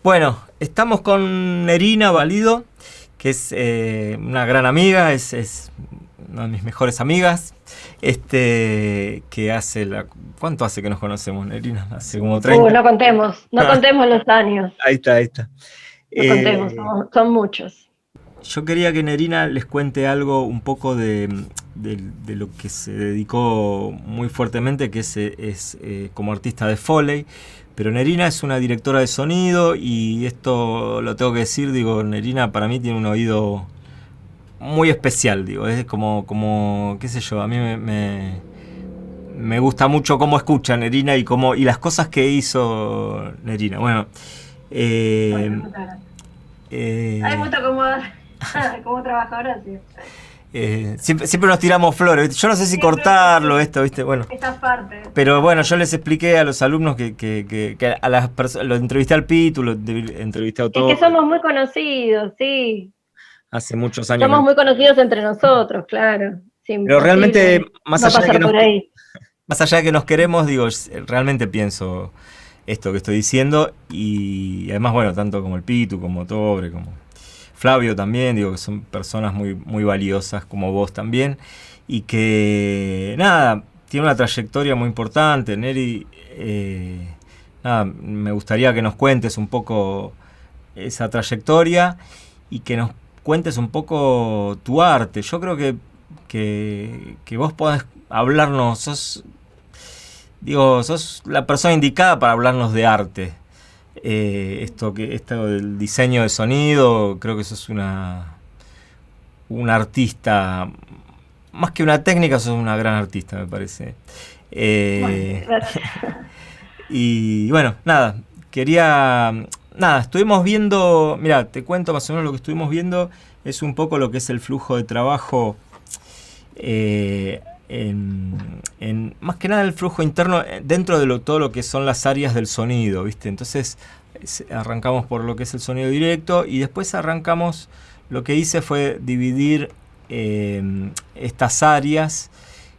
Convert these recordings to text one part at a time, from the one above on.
Bueno, estamos con Nerina Valido, que es una gran amiga, es una de mis mejores amigas, que hace ¿Cuánto hace que nos conocemos, Nerina? Hace como 30. No contemos los años, Ahí está, ahí está. no contemos, Eh, son muchos. yo quería que Nerina les cuente algo un poco de lo que se dedicó muy fuertemente, que es como artista de Foley. Pero Nerina es una directora de sonido y esto lo tengo que decir, digo, Nerina para mí tiene un oído muy especial, digo, es como qué sé yo, a mí me gusta mucho cómo escucha Nerina y las cosas que hizo Nerina. Bueno, Bueno, eh, muchas gracias. Ay, eh, mucho cómo trabaja Horacio. siempre nos tiramos flores, ¿viste? Yo no sé si Siempre, cortarlo sí, esto, ¿viste? Bueno. esa parte, Pero esa bueno, yo parte. les expliqué a los alumnos que a las personas, lo entrevisté al Pitu, lo entrevisté a Es que todos, somos muy conocidos, sí. hace muchos años que Somos no. muy conocidos entre nosotros, claro. Es Pero realmente, imposible no pasar por ahí. más allá de que nos queremos, digo, realmente pienso esto que estoy diciendo y además, bueno, tanto como el Pitu, como Tobre, como Flavio también, digo que son personas muy, muy valiosas como vos también y que, nada, tiene una trayectoria muy importante. Neri, nada, me gustaría que nos cuentes un poco esa trayectoria y que nos cuentes un poco tu arte. Yo creo que vos podés hablarnos, sos la persona indicada para hablarnos de arte. Esto del diseño de sonido, creo que sos una artista, más que una técnica, sos una gran artista, me parece. Bueno, Eh, gracias. y bueno, nada, estuvimos viendo, mira, te cuento más o menos lo que estuvimos viendo, es un poco lo que es el flujo de trabajo, más que nada el flujo interno dentro de todo lo que son las áreas del sonido, ¿viste? Entonces arrancamos por lo que es el sonido directo y después arrancamos, lo que hice fue dividir estas áreas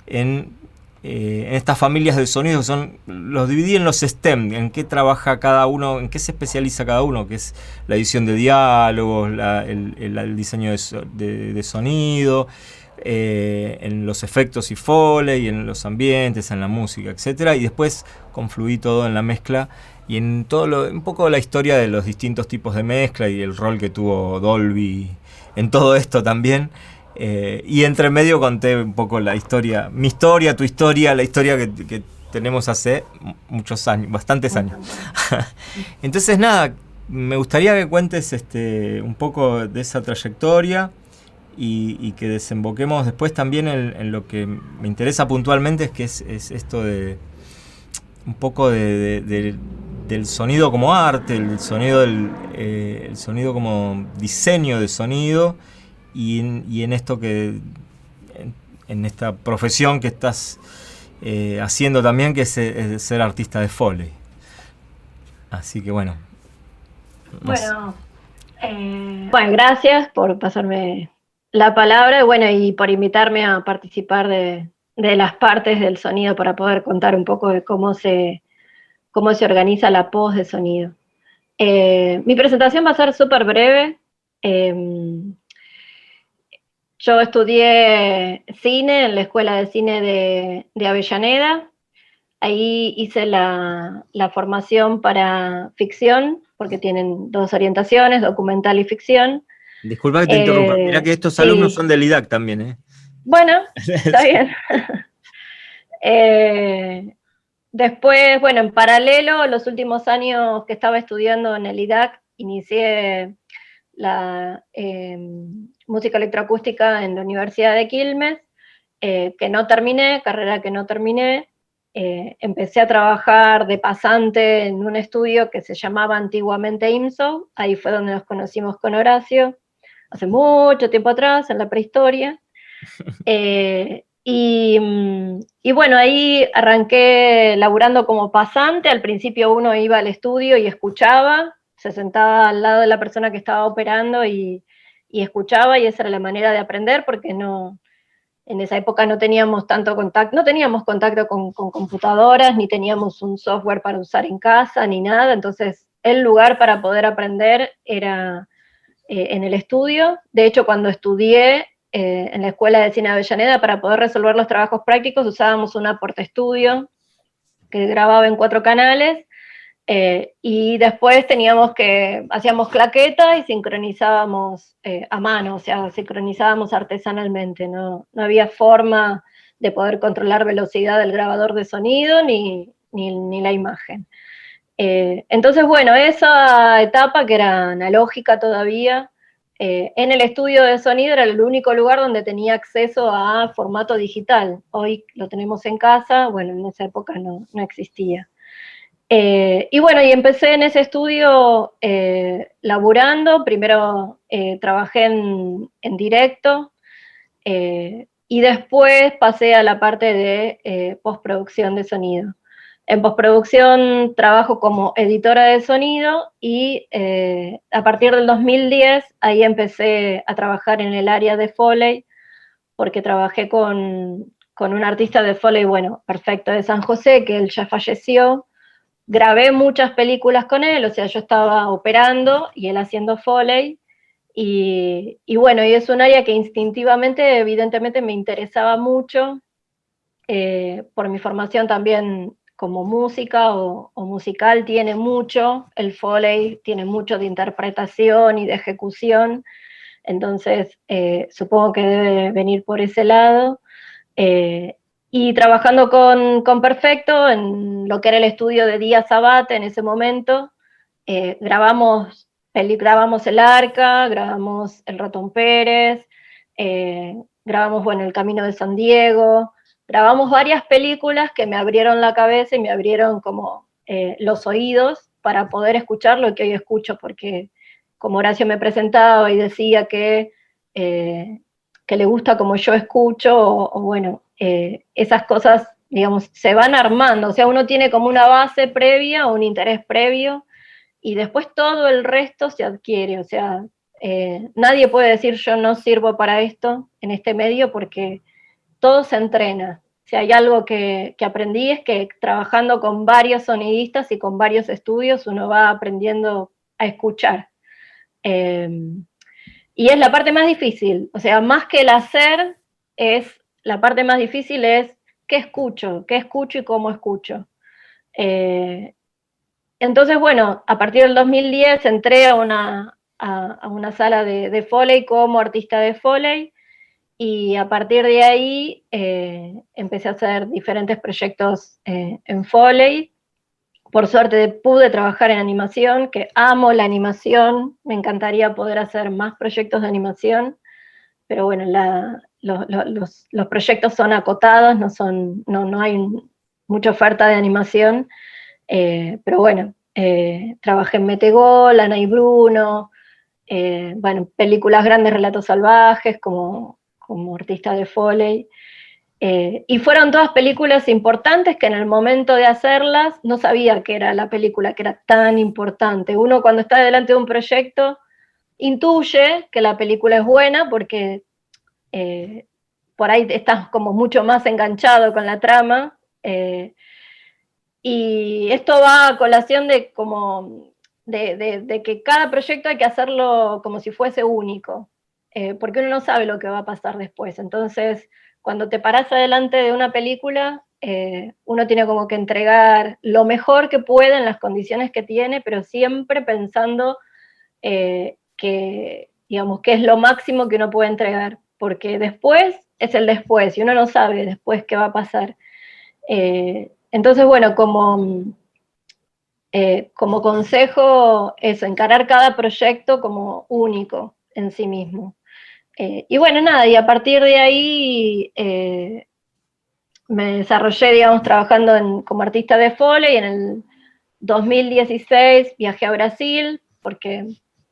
en estas familias de sonido, los dividí en los STEM, en qué trabaja cada uno, en qué se especializa cada uno, que es la edición de diálogos, el diseño de sonido, en los efectos y foley, en los ambientes, en la música, etcétera, y después confluí todo en la mezcla y en un poco la historia de los distintos tipos de mezcla y el rol que tuvo Dolby en todo esto también. Y entre medio conté un poco la historia, mi historia, tu historia, la historia que tenemos hace muchos años, bastantes años. Entonces nada, me gustaría que cuentes un poco de esa trayectoria y que desemboquemos después también en lo que me interesa puntualmente, es esto de un poco del sonido como arte, el sonido como diseño de sonido y en esto en esta profesión que estás haciendo también, que es ser artista de Foley. Así que bueno, no sé. Bueno, bueno, gracias por pasarme la palabra y bueno, y por invitarme a participar de las partes del sonido para poder contar un poco de cómo se organiza la post de sonido. Mi presentación va a ser súper breve. Eh, yo estudié cine en la Escuela de Cine de Avellaneda. Ahí hice la formación para ficción, porque tienen dos orientaciones, documental y ficción. Disculpa que te interrumpa. Mirá que estos alumnos Sí, son del IDAC también, ¿eh? bueno, está bien. Eh, Después, bueno, en paralelo, los últimos años que estaba estudiando en el IDAC, inicié la música electroacústica en la Universidad de Quilmes, que no terminé, carrera que no terminé. Empecé a trabajar de pasante en un estudio que se llamaba antiguamente IMSO, ahí fue donde nos conocimos con Horacio, hace mucho tiempo atrás, en la prehistoria. Y bueno, ahí arranqué laburando como pasante. Al principio uno iba al estudio y escuchaba, se sentaba al lado de la persona que estaba operando y escuchaba, y esa era la manera de aprender, porque no, en esa época no teníamos tanto contacto, no teníamos contacto con computadoras, ni teníamos un software para usar en casa, ni nada. Entonces el lugar para poder aprender era en el estudio. De hecho, cuando estudié en la Escuela de Cine Avellaneda, para poder resolver los trabajos prácticos usábamos una portaestudio que grababa en 4 canales, y después hacíamos claqueta y sincronizábamos a mano, o sea, sincronizábamos artesanalmente, no había forma de poder controlar velocidad del grabador de sonido ni la imagen. Entonces, bueno, esa etapa que era analógica todavía, en el estudio de sonido era el único lugar donde tenía acceso a formato digital. Hoy lo tenemos en casa, bueno, en esa época no existía. Y bueno, y empecé en ese estudio laburando. Primero trabajé en directo, y después pasé a la parte de postproducción de sonido. En postproducción trabajo como editora de sonido, y a partir del 2010 ahí empecé a trabajar en el área de Foley, porque trabajé con un artista de Foley, bueno, perfecto, de San José, que él ya falleció. Grabé muchas películas con él, o sea, yo estaba operando y él haciendo Foley, y bueno, y es un área que instintivamente, evidentemente, me interesaba mucho, por mi formación también como música o musical, tiene mucho, el Foley tiene mucho de interpretación y de ejecución, entonces supongo que debe venir por ese lado. Eh, y trabajando con Perfecto, en lo que era el estudio de Díaz Abate en ese momento, grabamos El Arca, grabamos El Ratón Pérez, grabamos, bueno, El Camino de San Diego, grabamos varias películas que me abrieron la cabeza y me abrieron como los oídos para poder escuchar lo que hoy escucho, porque como Horacio me presentaba y decía que le gusta como yo escucho, o bueno, esas cosas, digamos, se van armando, o sea, uno tiene como una base previa o un interés previo, y después todo el resto se adquiere, o sea, nadie puede decir yo no sirvo para esto en este medio, porque todo se entrena. Si hay algo que aprendí es que trabajando con varios sonidistas y con varios estudios uno va aprendiendo a escuchar. Eh, y es la parte más difícil, o sea, más que el hacer, la parte más difícil es qué escucho y cómo escucho. Eh, entonces, bueno, a partir del 2010 entré a una sala de Foley como artista de Foley, y a partir de ahí empecé a hacer diferentes proyectos en Foley. Por suerte pude trabajar en animación, que amo la animación, me encantaría poder hacer más proyectos de animación, pero bueno, los proyectos son acotados, no hay mucha oferta de animación, pero bueno, trabajé en Metegol, Ana y Bruno, bueno, películas grandes, Relatos Salvajes, como artista de Foley. Y fueron todas películas importantes que en el momento de hacerlas no sabía que era la película que era tan importante. Uno cuando está delante de un proyecto intuye que la película es buena porque eh, por ahí estás como mucho más enganchado con la trama, y esto va a colación de que cada proyecto hay que hacerlo como si fuese único, porque uno no sabe lo que va a pasar después. Entonces, cuando te parás adelante de una película, uno tiene como que entregar lo mejor que puede en las condiciones que tiene, pero siempre pensando digamos, que es lo máximo que uno puede entregar, porque después es el después, y uno no sabe después qué va a pasar. Entonces, bueno, como consejo, eso, encarar cada proyecto como único en sí mismo. Y bueno, nada, y a partir de ahí me desarrollé, digamos, trabajando como artista de Foley. En el 2016 viajé a Brasil, porque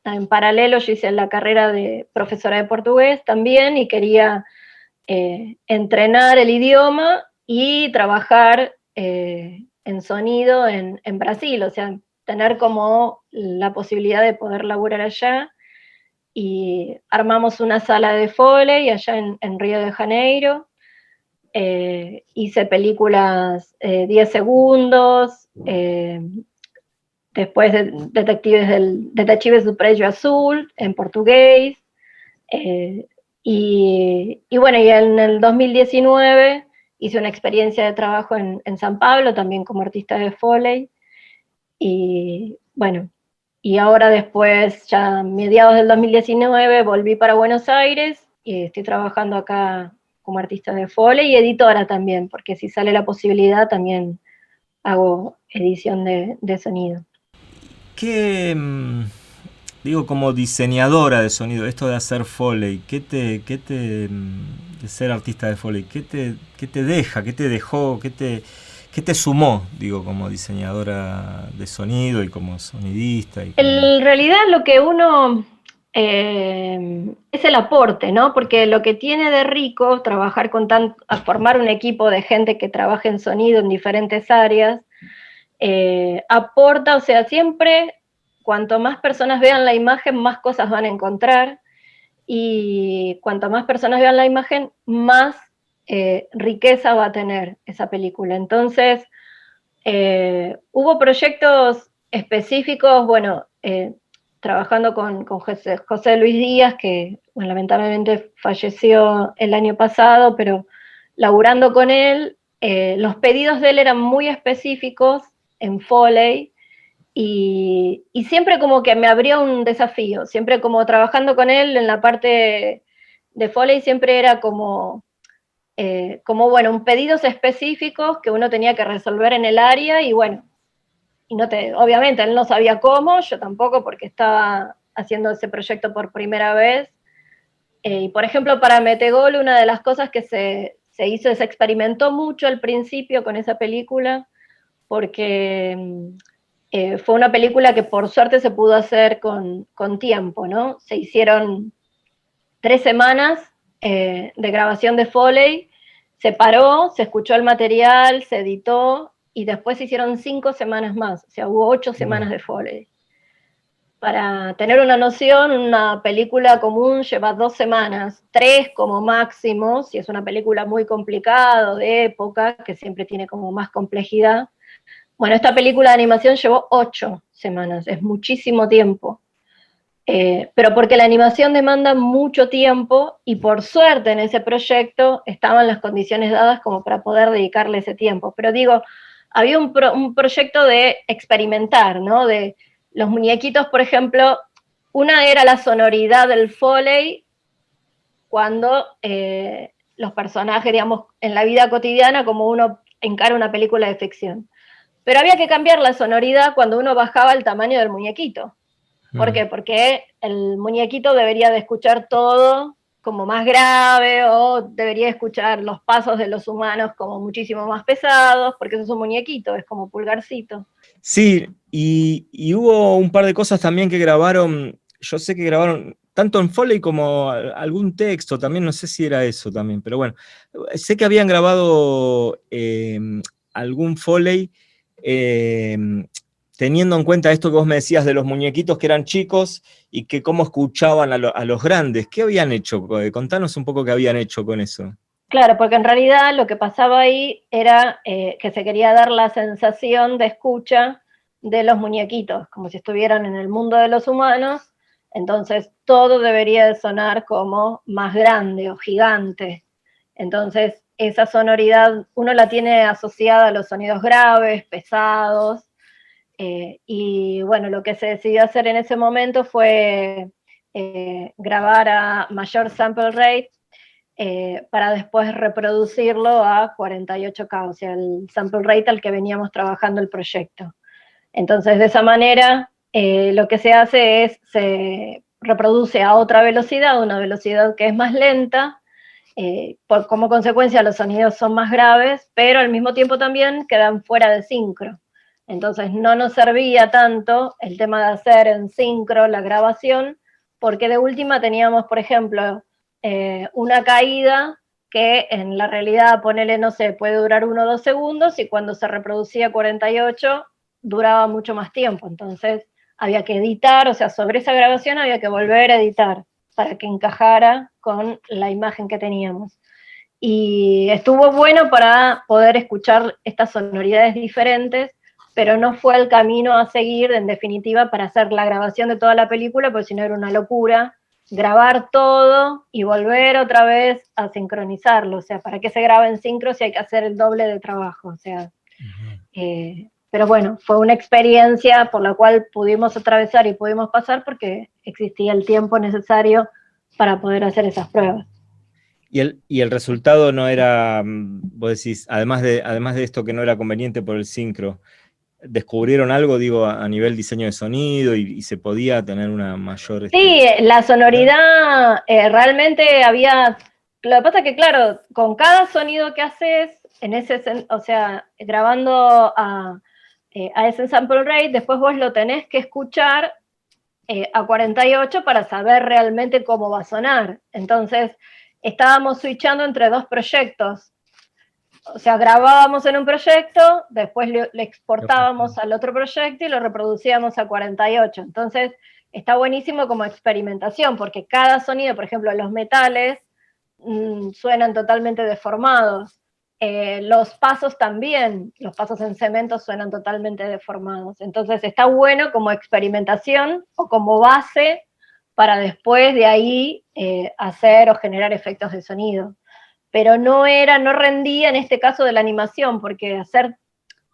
en paralelo yo hice la carrera de profesora de portugués también, y quería entrenar el idioma y trabajar en sonido en Brasil, o sea, tener como la posibilidad de poder laburar allá. Y armamos una sala de Foley allá en Río de Janeiro. Hice películas 10 segundos, después Detectives do Prédio Azul, en portugués, y bueno, y en el 2019 hice una experiencia de trabajo en San Pablo, también como artista de Foley, y bueno, y ahora después, ya a mediados del 2019, volví para Buenos Aires y estoy trabajando acá como artista de Foley y editora también, porque si sale la posibilidad también hago edición de sonido. ¿Qué, digo, como diseñadora de sonido, esto de hacer Foley, de ser artista de Foley, qué te deja, qué te dejó, qué te sumó, digo, como diseñadora de sonido y como sonidista? Y como... En realidad lo que uno es el aporte, ¿no? Porque lo que tiene de rico trabajar a formar un equipo de gente que trabaje en sonido en diferentes áreas, aporta, o sea, siempre cuanto más personas vean la imagen, más cosas van a encontrar, y cuanto más personas vean la imagen, más riqueza va a tener esa película. Entonces, hubo proyectos específicos, bueno, trabajando con José Luis Díaz, que bueno, lamentablemente falleció el año pasado, pero laburando con él, los pedidos de él eran muy específicos en Foley, y siempre como que me abrió un desafío, siempre como trabajando con él en la parte de Foley, siempre era como bueno, un pedidos específicos que uno tenía que resolver en el área, y bueno, obviamente él no sabía cómo, yo tampoco, porque estaba haciendo ese proyecto por primera vez. Y por ejemplo, para Metegol, una de las cosas que se hizo, se experimentó mucho al principio con esa película, porque fue una película que por suerte se pudo hacer con tiempo, ¿no? Se hicieron 3 semanas de grabación de Foley, se paró, se escuchó el material, se editó, y después se hicieron 5 semanas más, o sea, hubo 8 semanas de Foley. Para tener una noción, una película común lleva 2 semanas, 3 como máximo, si es una película muy complicada, de época, que siempre tiene como más complejidad. Bueno, esta película de animación llevó 8 semanas, es muchísimo tiempo. Pero porque la animación demanda mucho tiempo, y por suerte en ese proyecto estaban las condiciones dadas como para poder dedicarle ese tiempo. Pero digo, había un proyecto de experimentar, ¿no? De los muñequitos, por ejemplo, una era la sonoridad del Foley cuando los personajes, digamos, en la vida cotidiana, como uno encara una película de ficción. Pero había que cambiar la sonoridad cuando uno bajaba el tamaño del muñequito. ¿Por qué? Porque el muñequito debería de escuchar todo como más grave, o debería escuchar los pasos de los humanos como muchísimo más pesados, porque eso es un muñequito, es como Pulgarcito. Sí, y hubo un par de cosas también que grabaron, yo sé que grabaron tanto en Foley como algún texto, también no sé si era eso también, pero bueno, sé que habían grabado algún Foley eh, teniendo en cuenta esto que vos me decías de los muñequitos que eran chicos y que cómo escuchaban a los grandes. ¿Qué habían hecho? Contanos un poco qué habían hecho con eso. Claro, porque en realidad lo que pasaba ahí era que se quería dar la sensación de escucha de los muñequitos, como si estuvieran en el mundo de los humanos, entonces todo debería de sonar como más grande o gigante. Entonces esa sonoridad uno la tiene asociada a los sonidos graves, pesados, y bueno, lo que se decidió hacer en ese momento fue grabar a mayor sample rate, para después reproducirlo a 48K, o sea, el sample rate al que veníamos trabajando el proyecto. Entonces, de esa manera, lo que se hace es, se reproduce a otra velocidad, una velocidad que es más lenta, como consecuencia los sonidos son más graves, pero al mismo tiempo también quedan fuera de sincro. Entonces no nos servía tanto el tema de hacer en sincro la grabación, porque de última teníamos, por ejemplo, una caída que en la realidad, ponele, no sé, puede durar 1 o 2 segundos, y cuando se reproducía 48 duraba mucho más tiempo. Entonces había que editar, o sea, sobre esa grabación había que volver a editar para que encajara con la imagen que teníamos. Y estuvo bueno para poder escuchar estas sonoridades diferentes, pero no fue el camino a seguir, en definitiva, para hacer la grabación de toda la película, porque si no era una locura grabar todo y volver otra vez a sincronizarlo. O sea, ¿para qué se graba en sincro si hay que hacer el doble de trabajo? O sea, pero bueno, fue una experiencia por la cual pudimos atravesar y pudimos pasar porque existía el tiempo necesario para poder hacer esas pruebas. Y el resultado no era, vos decís, además de esto que no era conveniente por el sincro, ¿descubrieron algo, digo, a nivel diseño de sonido y se podía tener una mayor... Sí, la sonoridad realmente había... Lo que pasa es que, claro, con cada sonido que haces, o sea, grabando a ese sample rate, después vos lo tenés que escuchar a 48 para saber realmente cómo va a sonar. Entonces, estábamos switchando entre dos proyectos. O sea, grabábamos en un proyecto, después le exportábamos al otro proyecto y lo reproducíamos a 48. Entonces, está buenísimo como experimentación, porque cada sonido, por ejemplo, los metales suenan totalmente deformados. Los pasos también, los pasos en cemento suenan totalmente deformados. Entonces, está bueno como experimentación o como base para después de ahí hacer o generar efectos de sonido. Pero no rendía en este caso de la animación, porque hacer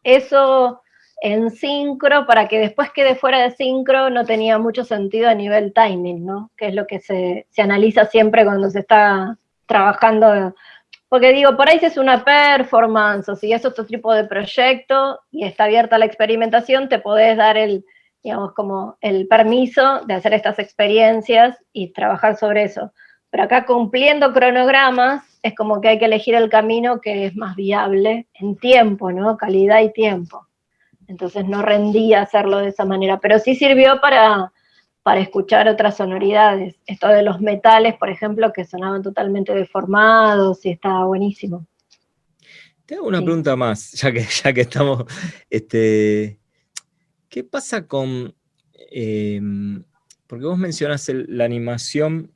eso en sincro para que después quede fuera de sincro no tenía mucho sentido a nivel timing, ¿no? Que es lo que se analiza siempre cuando se está trabajando, porque digo, por ahí si es una performance o si es otro tipo de proyecto y está abierta la experimentación, te podés dar digamos, como el permiso de hacer estas experiencias y trabajar sobre eso. Pero acá cumpliendo cronogramas, es como que hay que elegir el camino que es más viable en tiempo, ¿no? Calidad y tiempo. Entonces no rendía hacerlo de esa manera, pero sí sirvió para escuchar otras sonoridades. Esto de los metales, por ejemplo, que sonaban totalmente deformados y estaba buenísimo. Te hago una pregunta más, ya que estamos... ¿Qué pasa con... porque vos mencionás la animación...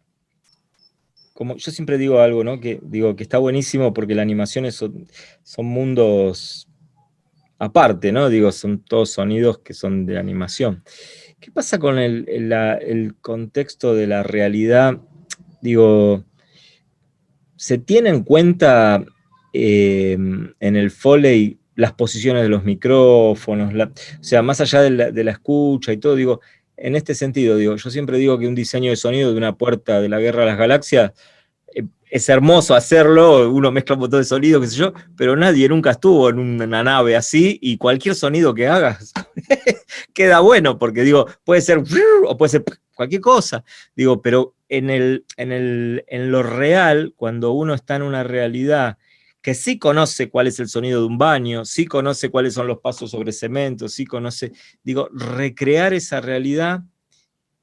Como yo siempre digo algo, ¿no? Que digo que está buenísimo porque la animación son mundos aparte, ¿no? Digo, son todos sonidos que son de animación. ¿Qué pasa con el contexto de la realidad? Digo, ¿se tiene en cuenta en el Foley las posiciones de los micrófonos? O sea, más allá de la escucha y todo, digo, en este sentido, digo, yo siempre digo que un diseño de sonido de una puerta de la Guerra de las Galaxias es hermoso hacerlo, uno mezcla un montón de sonido, qué sé yo, pero nadie nunca estuvo en una nave así y cualquier sonido que hagas queda bueno, porque digo, puede ser o puede ser cualquier cosa, digo, pero en lo real, cuando uno está en una realidad que sí conoce cuál es el sonido de un baño, sí conoce cuáles son los pasos sobre cemento, sí conoce, digo, recrear esa realidad.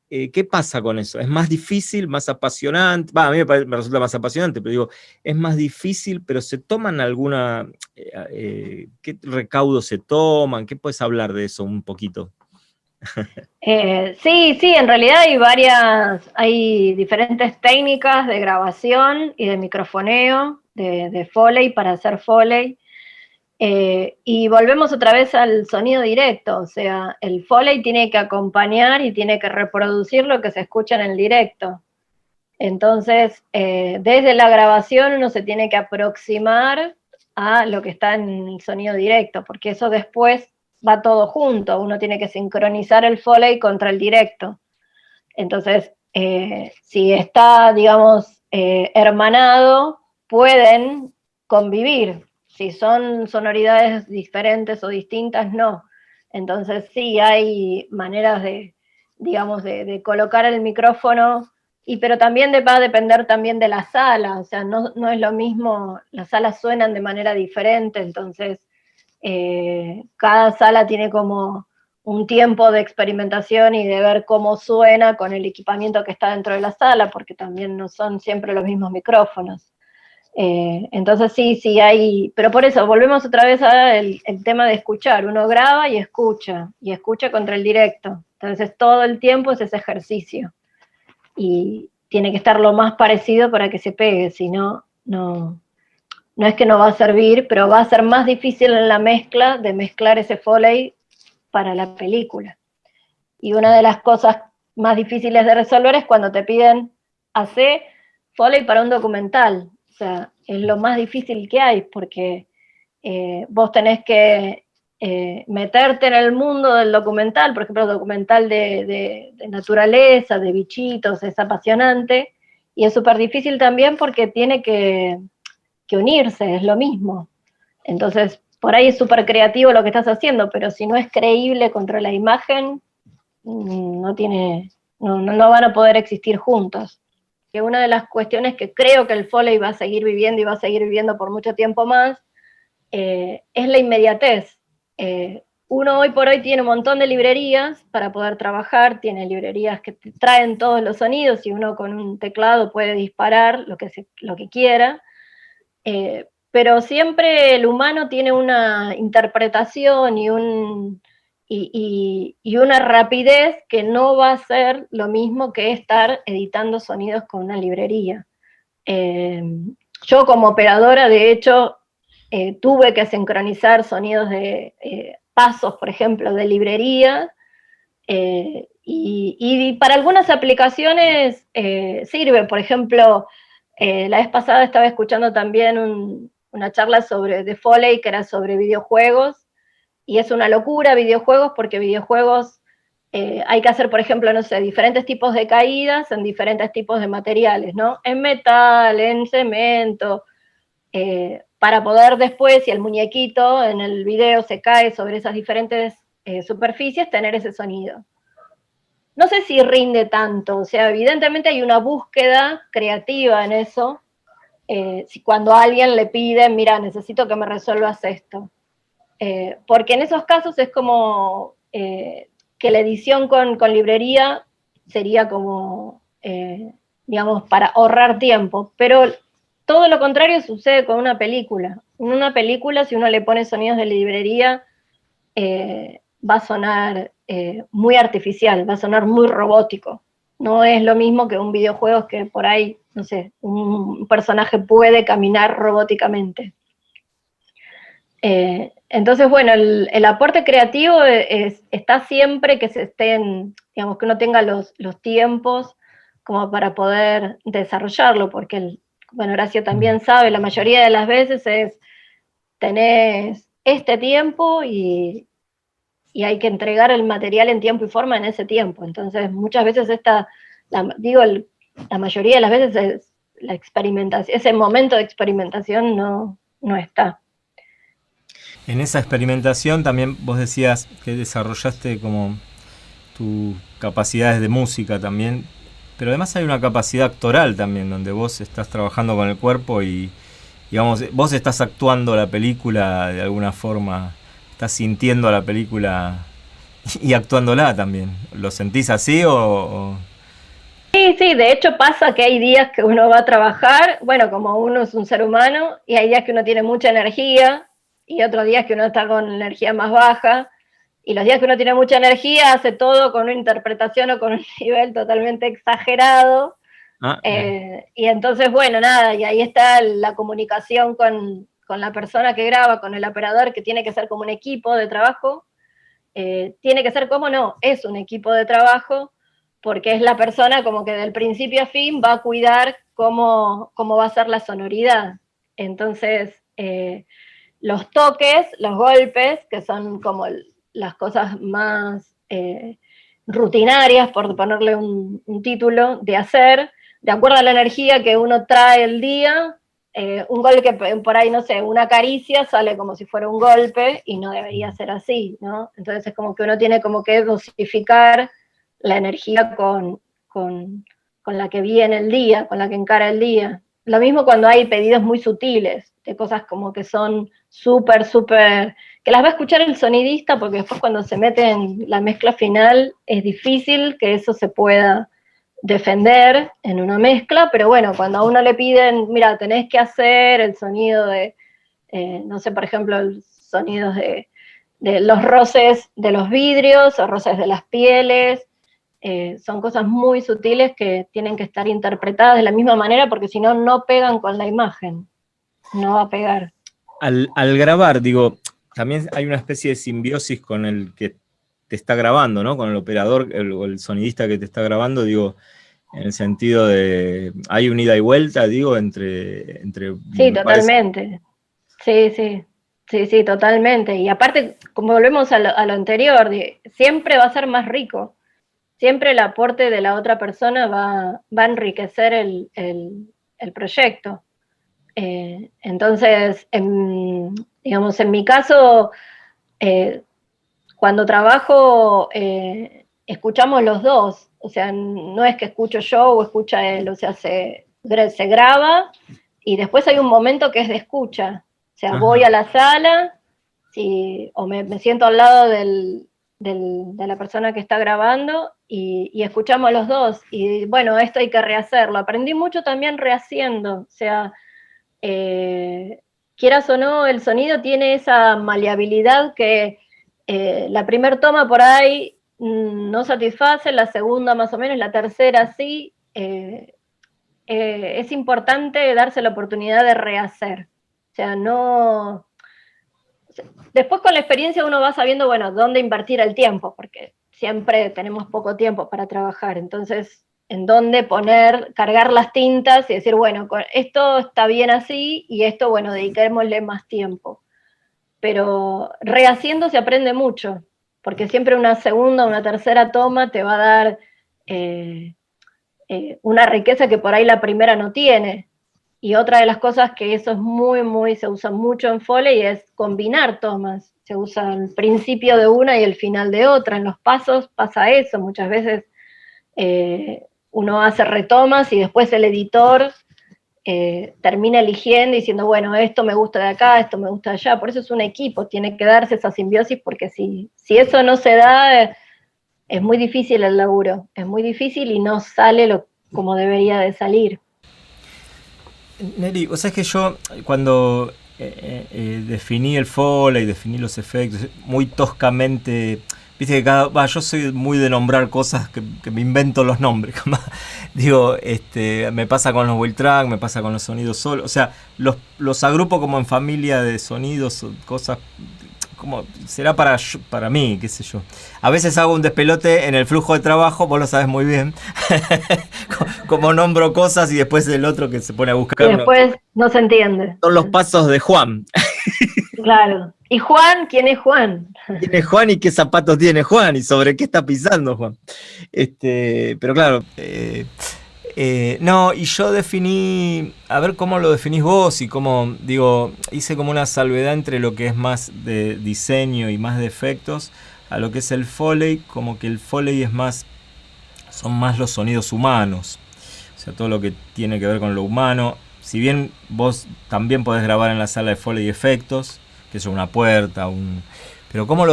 ¿Qué pasa con eso? ¿Es más difícil, más apasionante? A mí me resulta más apasionante, pero digo, es más difícil, pero ¿se toman alguna... ¿qué recaudos se toman? ¿Qué puedes hablar de eso un poquito? Sí, en realidad hay diferentes técnicas de grabación y de microfoneo, de Foley para hacer Foley. Y volvemos otra vez al sonido directo, o sea, el Foley tiene que acompañar y tiene que reproducir lo que se escucha en el directo. Entonces, desde la grabación uno se tiene que aproximar a lo que está en el sonido directo, porque eso después va todo junto, uno tiene que sincronizar el Foley contra el directo. Entonces, si está, digamos, hermanado, pueden convivir. Si son sonoridades diferentes o distintas, no. Entonces sí hay maneras digamos, de colocar el micrófono, pero también va a depender también de la sala, o sea, no es lo mismo, las salas suenan de manera diferente, entonces cada sala tiene como un tiempo de experimentación y de ver cómo suena con el equipamiento que está dentro de la sala, porque también no son siempre los mismos micrófonos. Entonces sí hay, pero por eso volvemos otra vez al tema de escuchar, uno graba y escucha contra el directo, entonces todo el tiempo es ese ejercicio y tiene que estar lo más parecido para que se pegue, si no, no es que no va a servir, pero va a ser más difícil en la mezcla de mezclar ese Foley para la película. Y una de las cosas más difíciles de resolver es cuando te piden hacer Foley para un documental. O sea, es lo más difícil que hay, porque vos tenés que meterte en el mundo del documental, por ejemplo, el documental de naturaleza, de bichitos, es apasionante, y es súper difícil también porque tiene que unirse, es lo mismo. Entonces, por ahí es súper creativo lo que estás haciendo, pero si no es creíble contra la imagen, no van a poder existir juntos. Que una de las cuestiones que creo que el Foley va a seguir viviendo y va a seguir viviendo por mucho tiempo más, es la inmediatez. Uno hoy por hoy tiene un montón de librerías para poder trabajar, tiene librerías que te traen todos los sonidos y uno con un teclado puede disparar lo que quiera, pero siempre el humano tiene una interpretación y una rapidez que no va a ser lo mismo que estar editando sonidos con una librería. Yo como operadora, de hecho, tuve que sincronizar sonidos de pasos, por ejemplo, de librería, y para algunas aplicaciones sirve. Por ejemplo, la vez pasada estaba escuchando también una charla de Foley que era sobre videojuegos, y es una locura videojuegos, porque videojuegos hay que hacer, por ejemplo, no sé, diferentes tipos de caídas en diferentes tipos de materiales, ¿no? En metal, en cemento, para poder después, si el muñequito en el video se cae sobre esas diferentes superficies, tener ese sonido. No sé si rinde tanto, o sea, evidentemente hay una búsqueda creativa en eso, si cuando a alguien le piden, mira, necesito que me resuelvas esto. Porque en esos casos es como que la edición con librería sería como, digamos, para ahorrar tiempo, pero todo lo contrario sucede con una película. En una película, si uno le pone sonidos de librería, va a sonar muy artificial, va a sonar muy robótico. No es lo mismo que un videojuego que por ahí, no sé, un personaje puede caminar robóticamente. Entonces, bueno, el aporte creativo está siempre que se estén, digamos, que uno tenga los tiempos como para poder desarrollarlo, porque, bueno, Horacio también sabe, la mayoría de las veces tenés este tiempo y hay que entregar el material en tiempo y forma en ese tiempo. Entonces, muchas veces la mayoría de las veces la experimentación, ese momento de experimentación no está. En esa experimentación también vos decías que desarrollaste como tus capacidades de música también, pero además hay una capacidad actoral también, donde vos estás trabajando con el cuerpo y, digamos, vos estás actuando la película de alguna forma, estás sintiendo la película y actuándola también. ¿Lo sentís así o...? Sí, de hecho pasa que hay días que uno va a trabajar, bueno, como uno es un ser humano, y hay días que uno tiene mucha energía, y otros días que uno está con energía más baja, y los días que uno tiene mucha energía hace todo con una interpretación o con un nivel totalmente exagerado, y entonces, bueno, nada, y ahí está la comunicación con la persona que graba, con el operador, que tiene que ser como un equipo de trabajo, tiene que ser como no, es un equipo de trabajo, porque es la persona como que del principio a fin va a cuidar cómo va a ser la sonoridad. Entonces, los toques, los golpes, que son como las cosas más rutinarias, por ponerle un título, de hacer, de acuerdo a la energía que uno trae el día, un golpe que por ahí, no sé, una caricia sale como si fuera un golpe y no debería ser así, ¿no? Entonces es como que uno tiene como que dosificar la energía con la que viene el día, con la que encara el día. Lo mismo cuando hay pedidos muy sutiles, de cosas como que son súper, que las va a escuchar el sonidista, porque después cuando se mete en la mezcla final es difícil que eso se pueda defender en una mezcla, pero bueno, cuando a uno le piden, mira, tenés que hacer el sonido de, no sé, por ejemplo, los sonidos de los roces de los vidrios o roces de las pieles, son cosas muy sutiles que tienen que estar interpretadas de la misma manera, porque si no, no pegan con la imagen, no va a pegar. Al grabar, digo, también hay una especie de simbiosis con el que te está grabando, ¿no? Con el operador o el sonidista que te está grabando, digo, en el sentido de, hay un ida y vuelta, digo, entre Sí, me parece. totalmente. Sí, sí, sí, sí, totalmente. Y aparte, como volvemos a lo anterior, siempre va a ser más rico. Siempre el aporte de la otra persona va a enriquecer el proyecto. Entonces, digamos, en mi caso, eh, cuando trabajo, escuchamos los dos. O sea, no es que escucho yo o escucha él, o sea, se graba y después hay un momento que es de escucha. O sea, voy a Ajá. la sala, o me siento al lado de la persona que está grabando y escuchamos los dos. Y bueno, esto hay que rehacerlo. Aprendí mucho también rehaciendo. O sea, eh, quieras o no, el sonido tiene esa maleabilidad que la primer toma por ahí no satisface, la segunda más o menos, la tercera sí. Es importante darse la oportunidad de rehacer. O sea, no. Después con la experiencia uno va sabiendo, bueno, dónde invertir el tiempo, porque siempre tenemos poco tiempo para trabajar. Entonces, en dónde poner, cargar las tintas y decir, bueno, esto está bien así y esto, bueno, dediquémosle más tiempo. Pero rehaciendo se aprende mucho, porque siempre una segunda, una tercera toma te va a dar eh, una riqueza que por ahí la primera no tiene. Y otra de las cosas que eso es se usa mucho en Foley es combinar tomas. Se usa el principio de una y el final de otra. En los pasos pasa eso. Muchas veces uno hace retomas y después el editor termina eligiendo y diciendo, bueno, esto me gusta de acá, esto me gusta de allá. Por eso es un equipo, tiene que darse esa simbiosis porque si eso no se da, es muy difícil el laburo. Es muy difícil y no sale como debería de salir. Neri, o sea, es que yo cuando definí el Foley, definí los efectos, muy toscamente, viste que yo soy muy de nombrar cosas que me invento los nombres, digo, me pasa con los wheel track, me pasa con los sonidos solos, o sea, los agrupo como en familia de sonidos, cosas como será para mí, qué sé yo. A veces hago un despelote en el flujo de trabajo, vos lo sabes muy bien. Como nombro cosas y después el otro que se pone a Y buscar uno. después no se entiende. Son los pasos de Juan. Claro. ¿Y Juan? ¿Quién es Juan? ¿Quién es Juan y qué zapatos tiene Juan? ¿Y sobre qué está pisando Juan? Pero claro, no, y yo definí, a ver cómo lo definís vos y cómo, digo, hice como una salvedad entre lo que es más de diseño y más de efectos a lo que es el Foley, como que el Foley es más, son más los sonidos humanos, o sea, todo lo que tiene que ver con lo humano. Si bien vos también podés grabar en la sala de Foley efectos, que es una puerta, pero ¿cómo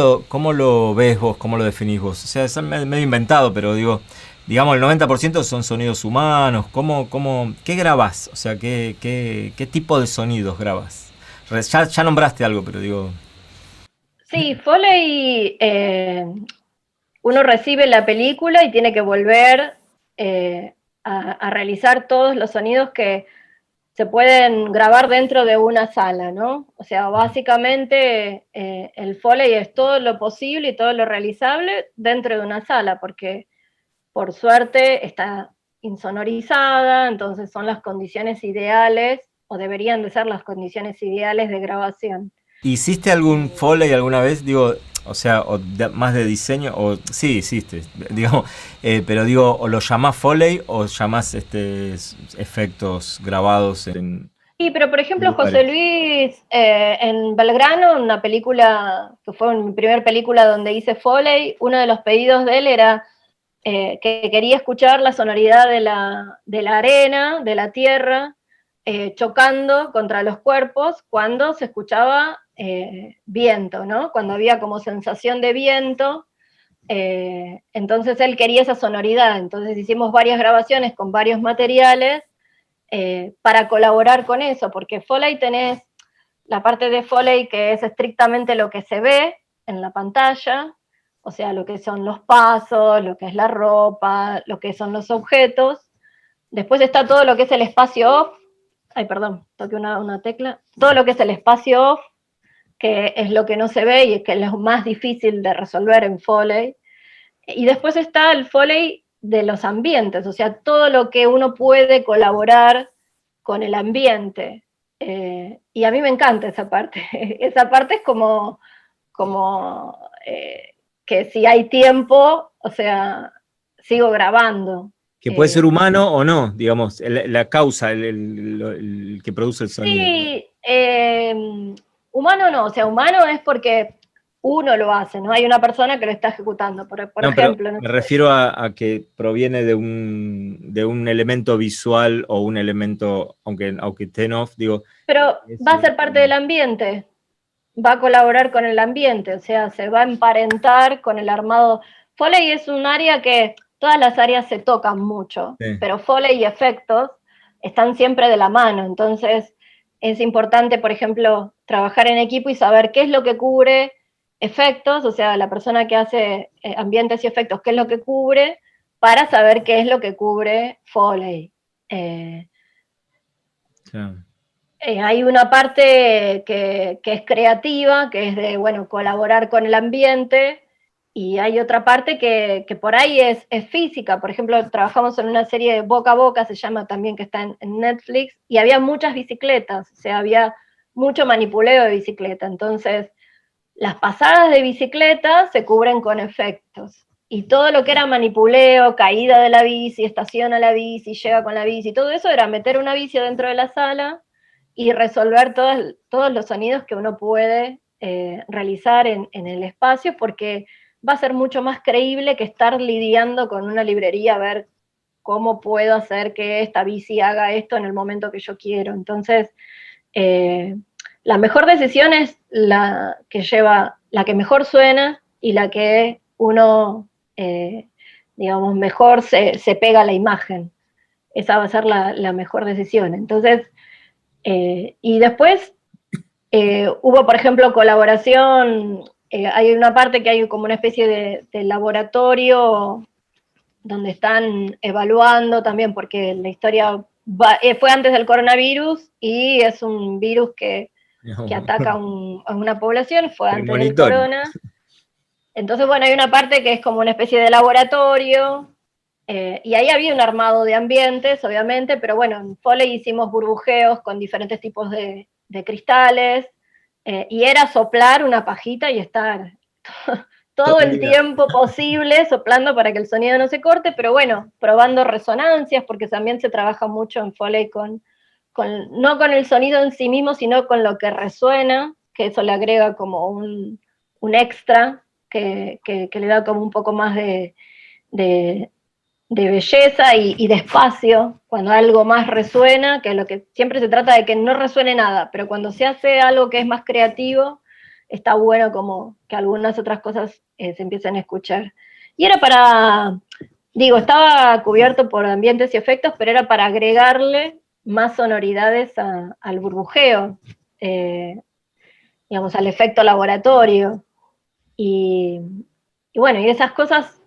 lo ves vos? ¿Cómo lo definís vos? O sea, es medio inventado, pero digo, digamos, el 90% son sonidos humanos. ¿Qué grabás? O sea, ¿qué tipo de sonidos grabás? Ya nombraste algo, pero digo... Sí, Foley, uno recibe la película y tiene que volver a realizar todos los sonidos que se pueden grabar dentro de una sala, ¿no? O sea, básicamente el Foley es todo lo posible y todo lo realizable dentro de una sala, porque por suerte está insonorizada, entonces son las condiciones ideales, o deberían de ser las condiciones ideales de grabación. ¿Hiciste algún Foley alguna vez? Digo, o sea, más de diseño, o sí, hiciste, digamos, pero digo, o lo llamás Foley o llamás efectos grabados en Sí, pero por ejemplo, José lugares. Luis en Belgrano, una película que fue mi primera película donde hice Foley, uno de los pedidos de él era que quería escuchar la sonoridad de la arena, de la tierra, chocando contra los cuerpos cuando se escuchaba viento, ¿no? Cuando había como sensación de viento. Entonces él quería esa sonoridad. Entonces hicimos varias grabaciones con varios materiales para colaborar con eso, porque Foley tenés la parte de Foley que es estrictamente lo que se ve en la pantalla, o sea, lo que son los pasos, lo que es la ropa, lo que son los objetos. Después está todo lo que es el espacio off. Ay, perdón, toqué una tecla. Todo lo que es el espacio off, que es lo que no se ve y es que es lo más difícil de resolver en Foley. Y después está el Foley de los ambientes, o sea, todo lo que uno puede colaborar con el ambiente. Y a mí me encanta esa parte. Esa parte es como que si hay tiempo, o sea, sigo grabando. Que puede ser humano o no, digamos, la causa, el que produce el sonido. Sí, humano no, o sea, humano es porque uno lo hace, ¿no? Hay una persona que lo está ejecutando, por No, pero ejemplo. No me sé. refiero a que proviene de un elemento visual o un elemento, aunque esté en off, digo. Pero va a ser parte del ambiente, va a colaborar con el ambiente, o sea, se va a emparentar con el armado. Foley es un área que todas las áreas se tocan mucho, Sí. pero Foley y efectos están siempre de la mano, entonces es importante, por ejemplo, trabajar en equipo y saber qué es lo que cubre efectos, o sea, la persona que hace ambientes y efectos, qué es lo que cubre, para saber qué es lo que cubre Foley. Claro. Hay una parte que es creativa, que es de, bueno, colaborar con el ambiente, y hay otra parte que por ahí es física. Por ejemplo, trabajamos en una serie de Boca a Boca, se llama también, que está en Netflix, y había muchas bicicletas, o sea, había mucho manipuleo de bicicleta. Entonces, las pasadas de bicicleta se cubren con efectos. Y todo lo que era manipuleo, caída de la bici, estaciona la bici, llega con la bici, todo eso era meter una bici dentro de la sala y resolver todos los sonidos que uno puede realizar en el espacio, porque va a ser mucho más creíble que estar lidiando con una librería a ver cómo puedo hacer que esta bici haga esto en el momento que yo quiero. Entonces, la mejor decisión es la que lleva, la que mejor suena y la que uno, digamos, mejor se pega a la imagen. Esa va a ser la mejor decisión. Entonces, y después hubo, por ejemplo, colaboración, hay una parte que hay como una especie de laboratorio donde están evaluando también, porque la historia fue antes del coronavirus y es un virus que ataca a una población, fue antes del corona. Entonces, bueno, hay una parte que es como una especie de laboratorio, y ahí había un armado de ambientes, obviamente, pero bueno, en Foley hicimos burbujeos con diferentes tipos de cristales, y era soplar una pajita y estar todo el tiempo posible soplando para que el sonido no se corte, pero bueno, probando resonancias, porque también se trabaja mucho en Foley no con el sonido en sí mismo, sino con lo que resuena, que eso le agrega como un extra, que le da como un poco más de belleza y de espacio, cuando algo más resuena, que lo que siempre se trata de que no resuene nada, pero cuando se hace algo que es más creativo, está bueno como que algunas otras cosas se empiecen a escuchar. Y era digo, estaba cubierto por ambientes y efectos, pero era para agregarle más sonoridades al burbujeo, digamos, al efecto laboratorio. Y, y bueno, y esas cosas,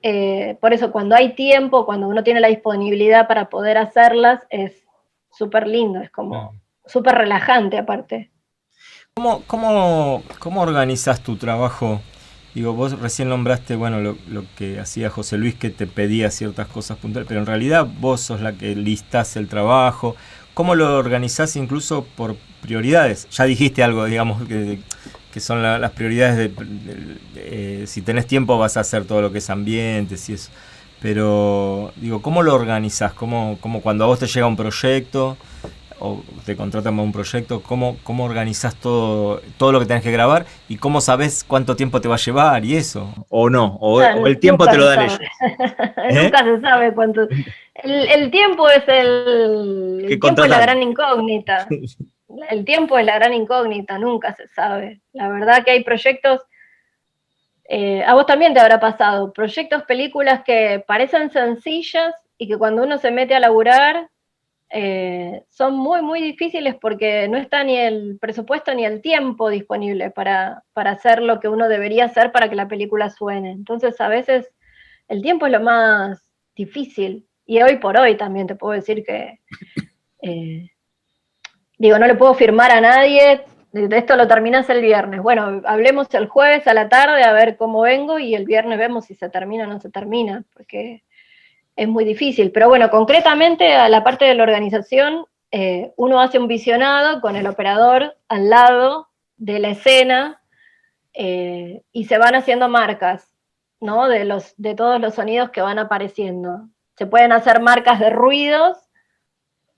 por eso cuando hay tiempo, cuando uno tiene la disponibilidad para poder hacerlas, es súper lindo, es como súper relajante aparte. ¿Cómo organizas tu trabajo? Digo, vos recién nombraste, bueno, lo que hacía José Luis, que te pedía ciertas cosas puntuales, pero en realidad vos sos la que listás el trabajo. ¿Cómo lo organizás incluso por prioridades? Ya dijiste algo, digamos, que son las prioridades si tenés tiempo vas a hacer todo lo que es ambientes y eso. Pero, digo, ¿cómo lo organizás? ¿Cómo cuando a vos te llega un proyecto o te contratan para un proyecto, cómo organizás todo lo que tenés que grabar y cómo sabés cuánto tiempo te va a llevar y eso? O no, o el tiempo te lo dan ellos. Nunca se sabe cuánto. El tiempo es el tiempo es la gran incógnita. El tiempo es la gran incógnita, nunca se sabe. La verdad que hay proyectos, a vos también te habrá pasado, proyectos, películas que parecen sencillas y que cuando uno se mete a laburar son muy, muy difíciles porque no está ni el presupuesto ni el tiempo disponible para hacer lo que uno debería hacer para que la película suene. Entonces, a veces el tiempo es lo más difícil. Y hoy por hoy también te puedo decir que, digo, no le puedo firmar a nadie de esto lo terminás el viernes. Bueno, hablemos el jueves a la tarde a ver cómo vengo y el viernes vemos si se termina o no se termina, porque es muy difícil. Pero bueno, concretamente a la parte de la organización, uno hace un visionado con el operador al lado de la escena y se van haciendo marcas, ¿no? De todos los sonidos que van apareciendo. Se pueden hacer marcas de ruidos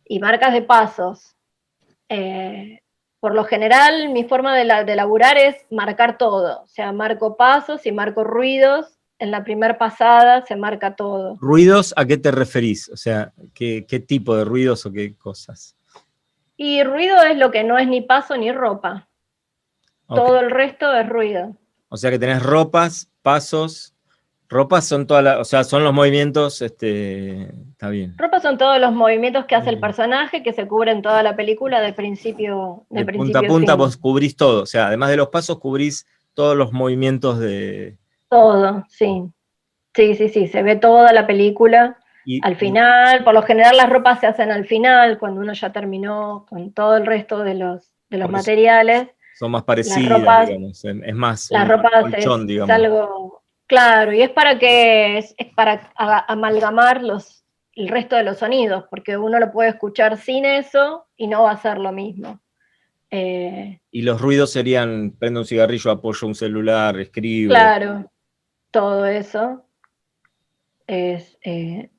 y marcas de pasos. Por lo general, mi forma de laburar es marcar todo. O sea, marco pasos y marco ruidos. En la primera pasada se marca todo. ¿Ruidos a qué te referís? O sea, ¿qué tipo de ruidos o qué cosas? Y ruido es lo que no es ni paso ni ropa. Okay. Todo el resto es ruido. O sea que tenés ropas, pasos. Ropas son todas o sea, son los movimientos, está bien. Ropa son todos los movimientos que hace el personaje, que se cubren toda la película de principio De principio punta a punta fin. vos cubrís todo. O sea, además de los pasos, cubrís todos los movimientos de... Todo, sí. Sí, se ve toda la película. Al final, por lo general las ropas se hacen al final, cuando uno ya terminó con todo el resto de los materiales. Son más parecidas, ropas, digamos. Es más las ropas colchón, es digamos. algo claro, y es para amalgamar el resto de los sonidos, porque uno lo puede escuchar sin eso y no va a ser lo mismo. Y los ruidos serían, prendo un cigarrillo, apoyo un celular, escribo. Claro, todo eso es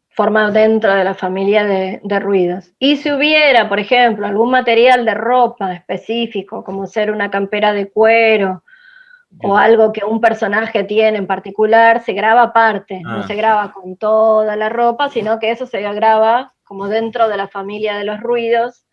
forma dentro de la familia de ruidos. Y si hubiera, por ejemplo, algún material de ropa específico, como ser una campera de cuero, o algo que un personaje tiene en particular, se graba aparte, no se graba con toda la ropa, sino que eso se graba como dentro de la familia de los ruidos.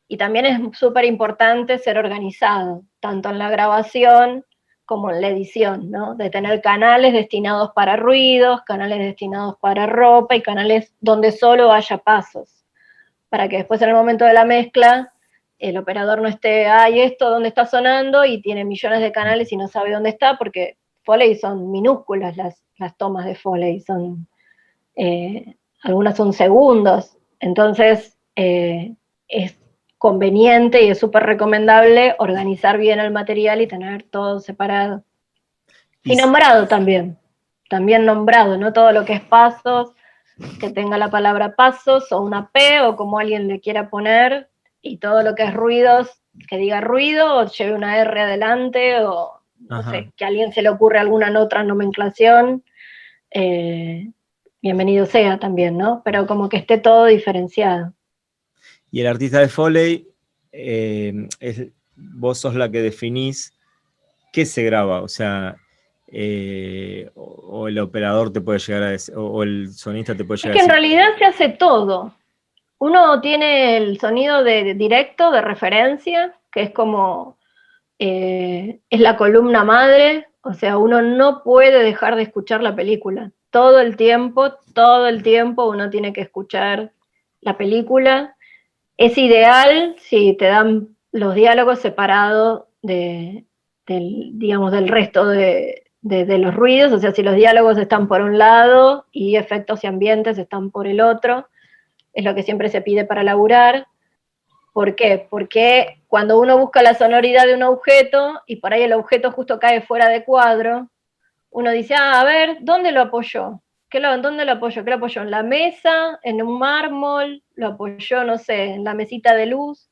Y también es súper importante ser organizado, tanto en la grabación como en la edición, ¿no? De tener canales destinados para ruidos, canales destinados para ropa y canales donde solo haya pasos, para que después en el momento de la mezcla el operador no esté, ay, esto dónde está sonando, y tiene millones de canales y no sabe dónde está, porque Foley son minúsculas las tomas de Foley, algunas son segundos, entonces es conveniente y es súper recomendable organizar bien el material y tener todo separado. Y nombrado también nombrado, no todo lo que es pasos, que tenga la palabra pasos o una P o como alguien le quiera poner, y todo lo que es ruidos, que diga ruido o lleve una R adelante o no sé, que a alguien se le ocurre alguna otra nomenclación, bienvenido sea también, ¿no? Pero como que esté todo diferenciado. Y el artista de Foley, vos sos la que definís qué se graba, o sea, o el operador te puede llegar a decir, o el sonista te puede llegar a decir. Es que en realidad se hace todo. Uno tiene el sonido de directo, de referencia, que es como, es la columna madre, o sea, uno no puede dejar de escuchar la película. Todo el tiempo uno tiene que escuchar la película. Es ideal si te dan los diálogos separados del resto de los ruidos, o sea, si los diálogos están por un lado y efectos y ambientes están por el otro, es lo que siempre se pide para laburar. ¿Por qué? Porque cuando uno busca la sonoridad de un objeto y por ahí el objeto justo cae fuera de cuadro, uno dice, a ver, ¿dónde lo apoyó? ¿Dónde lo apoyó? ¿Qué lo apoyó? ¿En la mesa? ¿En un mármol? ¿Lo apoyó, no sé, en la mesita de luz?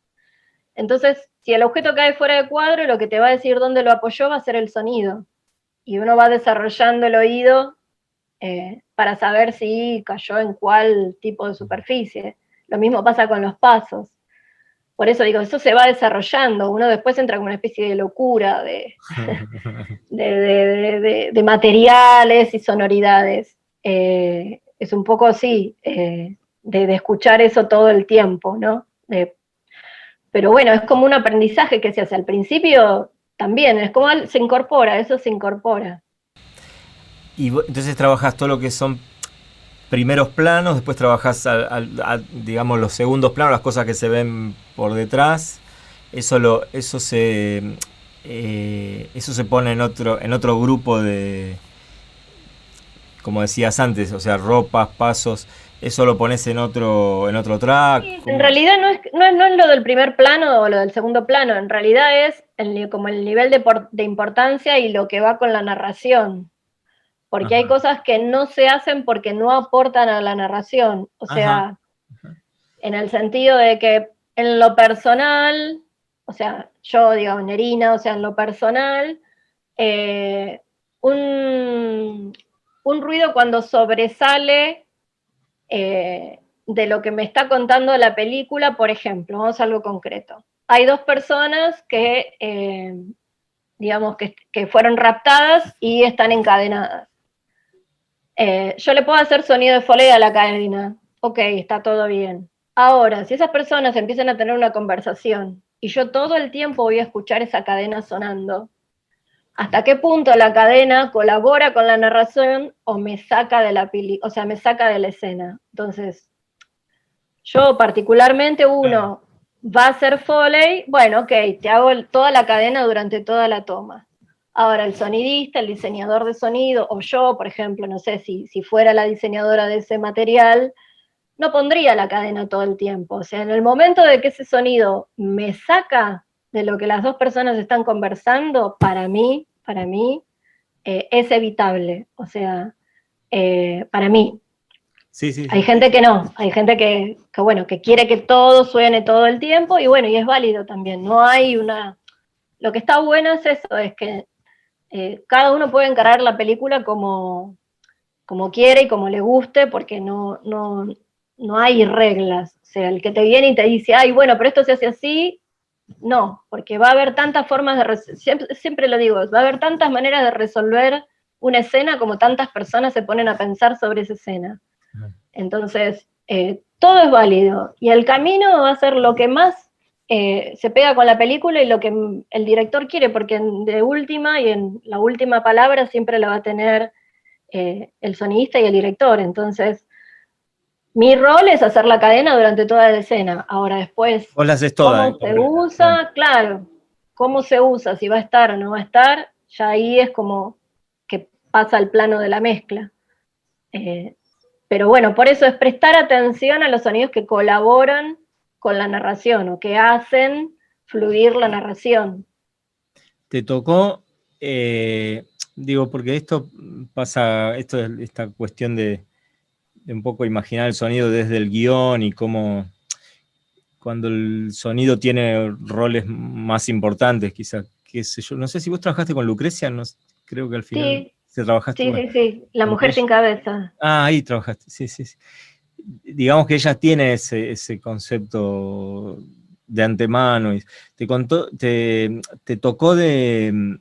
Entonces, si el objeto cae fuera de cuadro, lo que te va a decir dónde lo apoyó va a ser el sonido. Y uno va desarrollando el oído para saber si cayó en cuál tipo de superficie. Lo mismo pasa con los pasos. Por eso digo, eso se va desarrollando. Uno después entra con una especie de locura de materiales y sonoridades. Es un poco así, de escuchar eso todo el tiempo, ¿no? Pero bueno, es como un aprendizaje que se hace al principio también, es como se incorpora, eso se incorpora. Y entonces trabajas todo lo que son primeros planos, después trabajas digamos los segundos planos, las cosas que se ven por detrás. Eso se pone en otro grupo de, como decías antes, o sea, ropas, pasos. ¿Eso lo pones en otro track? Sí, en realidad no es lo del primer plano o lo del segundo plano, en realidad es como el nivel de importancia y lo que va con la narración. Porque hay Ajá, cosas que no se hacen porque no aportan a la narración. O ajá, sea, en el sentido de que en lo personal, o sea, yo digo, Nerina, o sea, en lo personal, eh, un, un ruido cuando sobresale de lo que me está contando la película, por ejemplo, vamos a algo concreto. Hay dos personas que, digamos, que fueron raptadas y están encadenadas. Yo le puedo hacer sonido de foley a la cadena. Ok, está todo bien. Ahora, si esas personas empiezan a tener una conversación y yo todo el tiempo voy a escuchar esa cadena sonando, ¿hasta qué punto la cadena colabora con la narración o me saca de la o sea, me saca de la escena? Entonces, yo particularmente claro. uno va a hacer foley, bueno, ok, te hago toda la cadena durante toda la toma. Ahora, el sonidista, el diseñador de sonido, o yo, por ejemplo, no sé si fuera la diseñadora de ese material, no pondría la cadena todo el tiempo. O sea, en el momento de que ese sonido me saca de lo que las dos personas están conversando, para mí, es evitable. O sea, para mí. Sí, sí, Hay sí. gente que no, hay gente bueno, que quiere que todo suene todo el tiempo y bueno, y es válido también. No hay una... Lo que está bueno es eso, es que cada uno puede encarar la película como quiere y como le guste, porque no hay reglas. O sea, el que te viene y te dice, ay, bueno, pero esto se hace así, no, porque va a haber tantas formas siempre lo digo, va a haber tantas maneras de resolver una escena como tantas personas se ponen a pensar sobre esa escena. Entonces, todo es válido y el camino va a ser lo que más se pega con la película y lo que el director quiere, porque de última y en la última palabra siempre la va a tener el sonidista y el director. Entonces, mi rol es hacer la cadena durante toda la escena. Ahora después, Vos la haces toda, cómo se completa. Claro. usa, claro, cómo se usa, si va a estar o no va a estar, ya ahí es como que pasa al plano de la mezcla. Eh, pero bueno, por eso es prestar atención a los sonidos que colaboran con la narración o que hacen fluir la narración. Te tocó, digo, porque esto pasa, esta cuestión de un poco imaginar el sonido desde el guión y cómo cuando el sonido tiene roles más importantes, quizás, qué sé yo. No sé si vos trabajaste con Lucrecia, no, creo que al final Sí, se trabajaste, sí, bueno, sí, sí. La porque mujer sin cabeza. ahí trabajaste, sí, sí, sí. Digamos que ella tiene ese concepto de antemano. Y te tocó de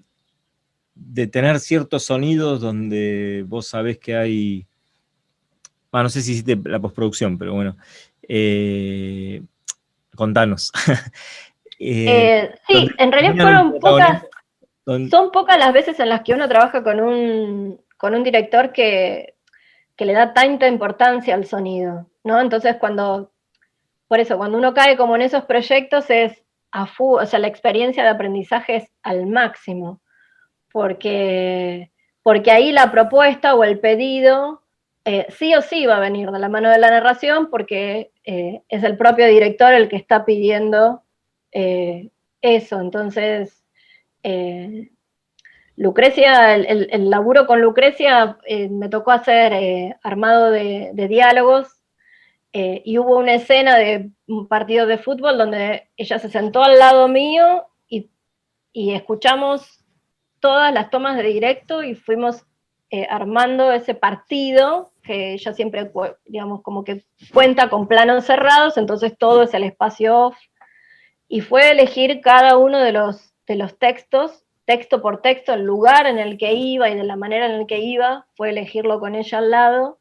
tener ciertos sonidos donde vos sabés que hay. No sé si hiciste la postproducción, pero bueno. eh, Contanos. Donde Sí, en realidad tenían un protagonista. son pocas las veces en las que uno trabaja con un director que le da tanta importancia al sonido, ¿no? Entonces por eso, cuando uno cae como en esos proyectos es o sea, la experiencia de aprendizaje es al máximo, porque, porque ahí la propuesta o el pedido sí o sí va a venir de la mano de la narración, porque es el propio director el que está pidiendo eso. Entonces, eh, Lucrecia, el laburo con Lucrecia me tocó hacer armado de diálogos y hubo una escena de un partido de fútbol donde ella se sentó al lado mío y escuchamos todas las tomas de directo y fuimos armando ese partido que ella siempre, digamos, como que cuenta con planos cerrados, entonces todo es el espacio off. Y fue elegir cada uno de los textos, texto por texto, el lugar en el que iba y de la manera en la que iba, fue elegirlo con ella al lado.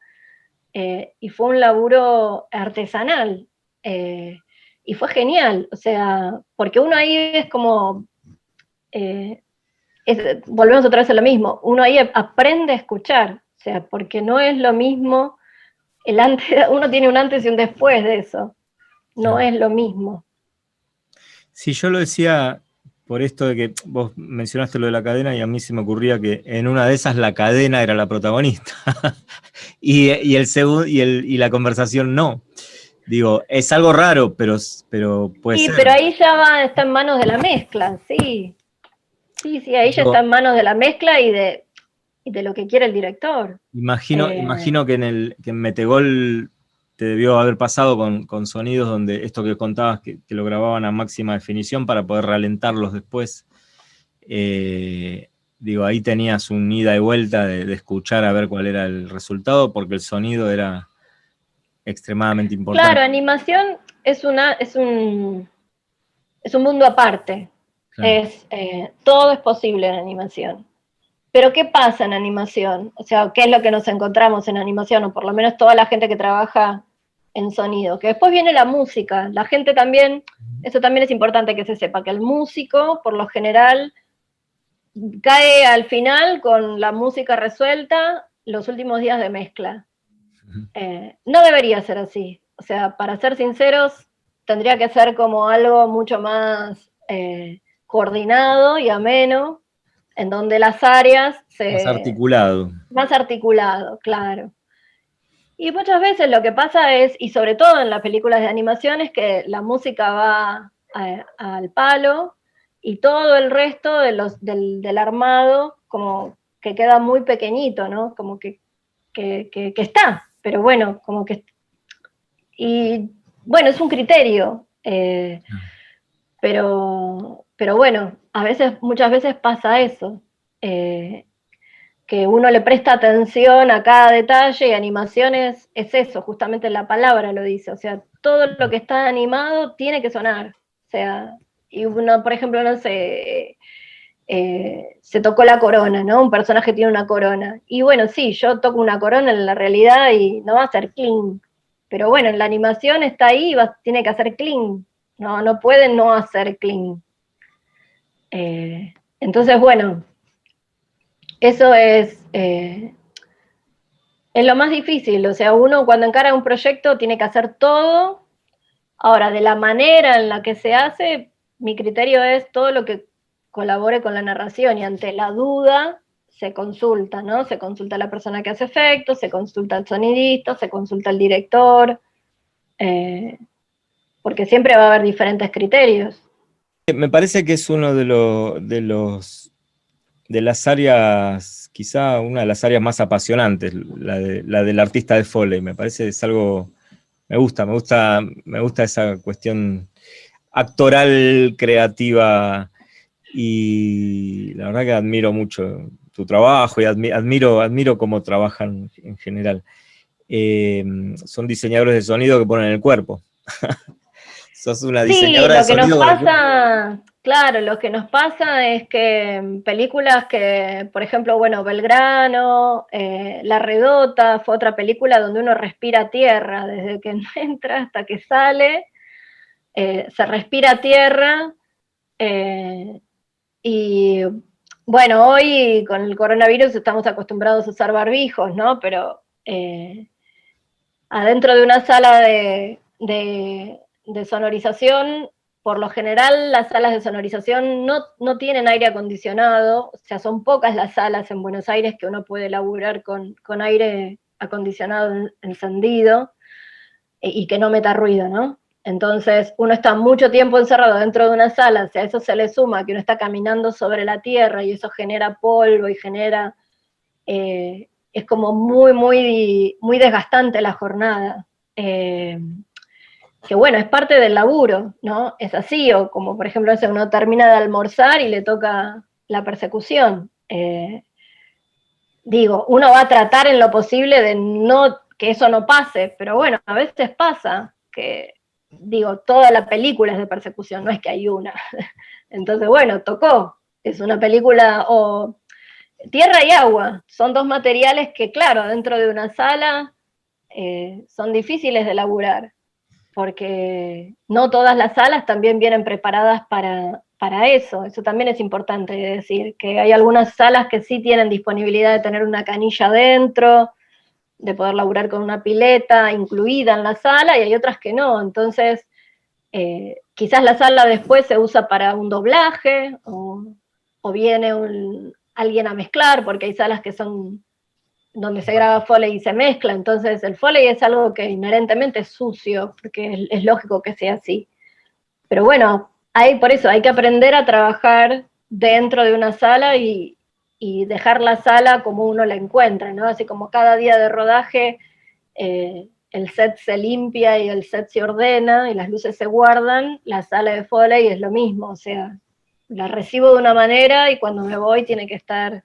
Y fue un laburo artesanal. eh, y fue genial, o sea, porque uno ahí es como, eh, volvemos otra vez a lo mismo, uno ahí aprende a escuchar, o sea, porque no es lo mismo, uno tiene un antes y un después de eso, no Claro. es lo mismo. Sí, yo lo decía por esto de que vos mencionaste lo de la cadena y a mí se me ocurría que en una de esas la cadena era la protagonista y la conversación no. Digo, es algo raro, pero puede Sí, ser. pero ahí ya está en manos de la mezcla, sí. Sí, ahí ya Digo, está en manos de la mezcla y de lo que quiere el director. imagino que que en Metegol te debió haber pasado con sonidos donde esto que contabas, que lo grababan a máxima definición para poder ralentarlos después. Digo, ahí tenías un ida y vuelta de escuchar a ver cuál era el resultado, porque el sonido era extremadamente Claro, importante. animación es un mundo aparte. Claro. Todo es posible en animación. Pero ¿qué pasa en animación? O sea, ¿qué es lo que nos encontramos en animación? O por lo menos toda la gente que trabaja en sonido. Que después viene la música. La gente también, eso también es importante que se sepa, que el músico, por lo general, cae al final con la música resuelta los últimos días de mezcla. No debería ser así. O sea, para ser sinceros, tendría que ser como algo mucho más coordinado y ameno, en donde las áreas Más articulado. más articulado, claro. Y muchas veces lo que pasa es, y sobre todo en las películas de animación, es que la música va al palo y todo el resto del armado como que queda muy pequeñito, ¿no? Como que está, pero bueno, como que... Y bueno, es un criterio, pero bueno, muchas veces pasa eso. Que uno le presta atención a cada detalle y animaciones es eso, justamente la palabra lo dice, o sea, todo lo que está animado tiene que sonar, o sea, y uno, por ejemplo, no sé, se tocó la corona, ¿no? Un personaje tiene una corona, y bueno, sí, yo toco una corona en la realidad y no va a ser clean, pero bueno, en la animación está ahí y tiene que hacer clean, no puede no hacer clean. Entonces, bueno, eso es lo más difícil, o sea, uno cuando encara un proyecto tiene que hacer todo. Ahora, de la manera en la que se hace, mi criterio es todo lo que colabore con la narración y ante la duda se consulta, ¿no? Se consulta a la persona que hace efectos, se consulta al sonidista, se consulta al director, eh, porque siempre va a haber diferentes criterios. Me parece que es uno de las áreas, quizá una de las áreas más apasionantes, la del artista de Foley. Me parece que es algo, me gusta esa cuestión actoral, creativa, y la verdad que admiro mucho tu trabajo y admiro cómo trabajan en general. Son diseñadores de sonido que ponen el cuerpo. Sos una Sí, diseñadora de lo que nos sonido con el cuerpo. pasa, claro, lo que nos pasa es que películas que, por ejemplo, bueno, Belgrano, La Redota, fue otra película donde uno respira tierra, desde que entra hasta que sale, se respira tierra, eh, y bueno, hoy con el coronavirus estamos acostumbrados a usar barbijos, ¿no? Pero adentro de una sala de sonorización, por lo general las salas de sonorización no tienen aire acondicionado, o sea, son pocas las salas en Buenos Aires que uno puede laburar con aire acondicionado encendido y que no meta ruido, ¿no? Entonces uno está mucho tiempo encerrado dentro de una sala, o sea, a eso se le suma que uno está caminando sobre la tierra y eso genera polvo y genera es como muy desgastante la jornada. Que bueno, es parte del laburo, ¿no? Es así, o como por ejemplo, uno termina de almorzar y le toca la persecución. Digo, uno va a tratar en lo posible de no que eso no pase, pero bueno, a veces pasa que, digo, toda la película es de persecución, no es que hay una. Entonces, bueno, tocó. Es una película, o tierra y agua, son dos materiales que, claro, dentro de una sala son difíciles de laburar, porque no todas las salas también vienen preparadas para eso también es importante decir, que hay algunas salas que sí tienen disponibilidad de tener una canilla dentro, de poder laburar con una pileta incluida en la sala, y hay otras que no, entonces quizás la sala después se usa para un doblaje o viene alguien a mezclar, porque hay salas que son donde se graba Foley y se mezcla, entonces el Foley es algo que inherentemente es sucio, porque es lógico que sea así. Pero bueno, por eso hay que aprender a trabajar dentro de una sala y dejar la sala como uno la encuentra, ¿no? Así como cada día de rodaje el set se limpia y el set se ordena y las luces se guardan, la sala de Foley es lo mismo, o sea, la recibo de una manera y cuando me voy tiene que estar,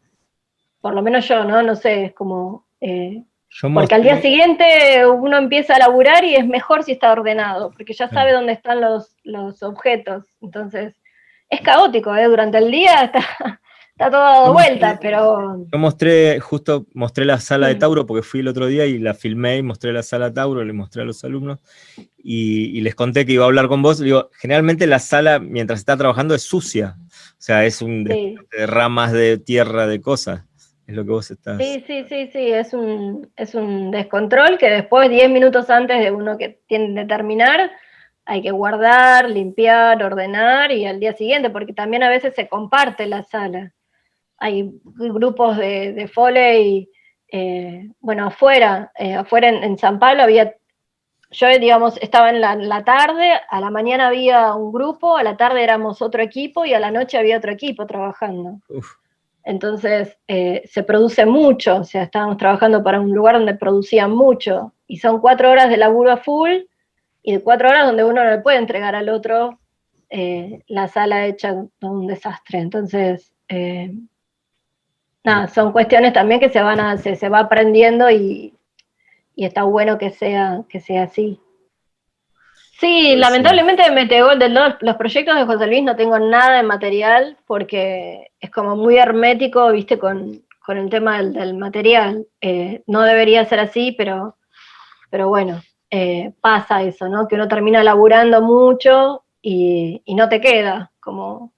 por lo menos yo, ¿no? No sé, es como... porque al día siguiente uno empieza a laburar y es mejor si está ordenado, porque ya sabe dónde están los objetos. Entonces, es caótico, ¿eh? Durante el día está todo dado vuelta, pero... Yo mostré la sala de Tauro porque fui el otro día y la filmé y mostré la sala de Tauro, le mostré a los alumnos y les conté que iba a hablar con vos. Digo, generalmente la sala, mientras está trabajando, es sucia. O sea, es un de ramas de tierra, de cosas. Es lo que vos estás... Sí, es un descontrol que después, 10 minutos antes de uno que tiene que terminar, hay que guardar, limpiar, ordenar, y al día siguiente, porque también a veces se comparte la sala. Hay grupos de Foley, bueno, afuera en San Pablo había, yo digamos, estaba en la tarde, a la mañana había un grupo, a la tarde éramos otro equipo, y a la noche había otro equipo trabajando. Uf. Entonces, se produce mucho, o sea, estábamos trabajando para un lugar donde producían mucho, y son 4 horas de laburo a full, y 4 horas donde uno no le puede entregar al otro la sala hecha un desastre. Entonces, nada, son cuestiones también que se va aprendiendo y está bueno que sea así. Sí, pues lamentablemente me pegó los proyectos de José Luis, no tengo nada de material porque es como muy hermético, viste, con el tema del material. No debería ser así, pero bueno, pasa eso, ¿no? Que uno termina laburando mucho y no te queda como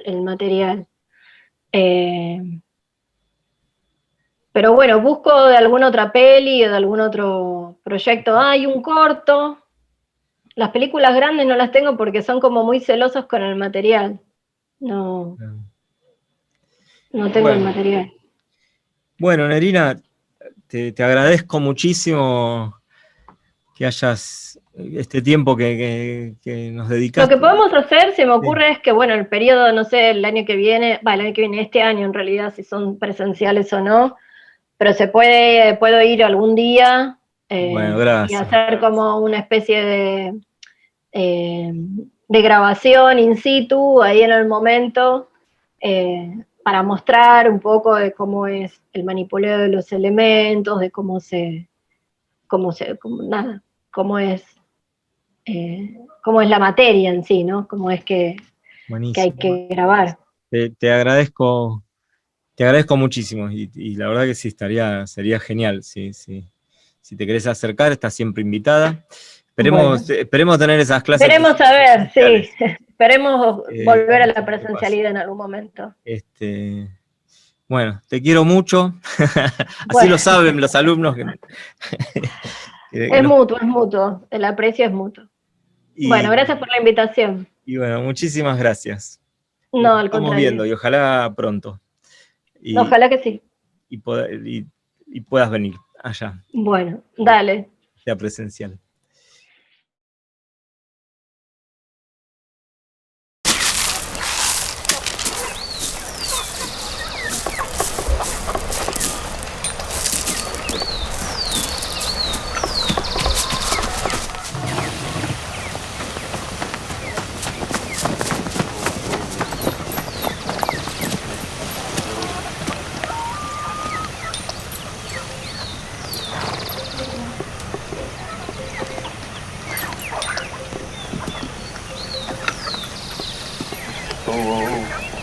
el material. Pero bueno, busco de alguna otra peli o de algún otro proyecto. Hay un corto. Las películas grandes no las tengo porque son como muy celosos con el material. No tengo el material. Bueno, Nerina, te agradezco muchísimo que hayas este tiempo que nos dedicaste. Lo que podemos hacer, se me ocurre, es que, bueno, el periodo, no sé, el año que viene, este año en realidad, si son presenciales o no, pero puedo ir algún día y hacer como una especie de grabación in situ, ahí en el momento, para mostrar un poco de cómo es el manipuleo de los elementos, de cómo es la materia en sí, ¿no? Cómo es que hay que grabar. Te agradezco muchísimo y la verdad que sí, sería genial. Si te querés acercar, estás siempre invitada. Esperemos tener esas clases. Esperemos a ver, sí. Esperemos volver a la presencialidad en algún momento. Bueno, te quiero mucho. Así lo saben los alumnos. Es mutuo. El aprecio es mutuo. Bueno, gracias por la invitación. Y bueno, muchísimas gracias. No, al contrario. Estamos viendo y ojalá pronto. Ojalá que sí. Y puedas venir allá. Bueno, dale. Sea presencial. Oh.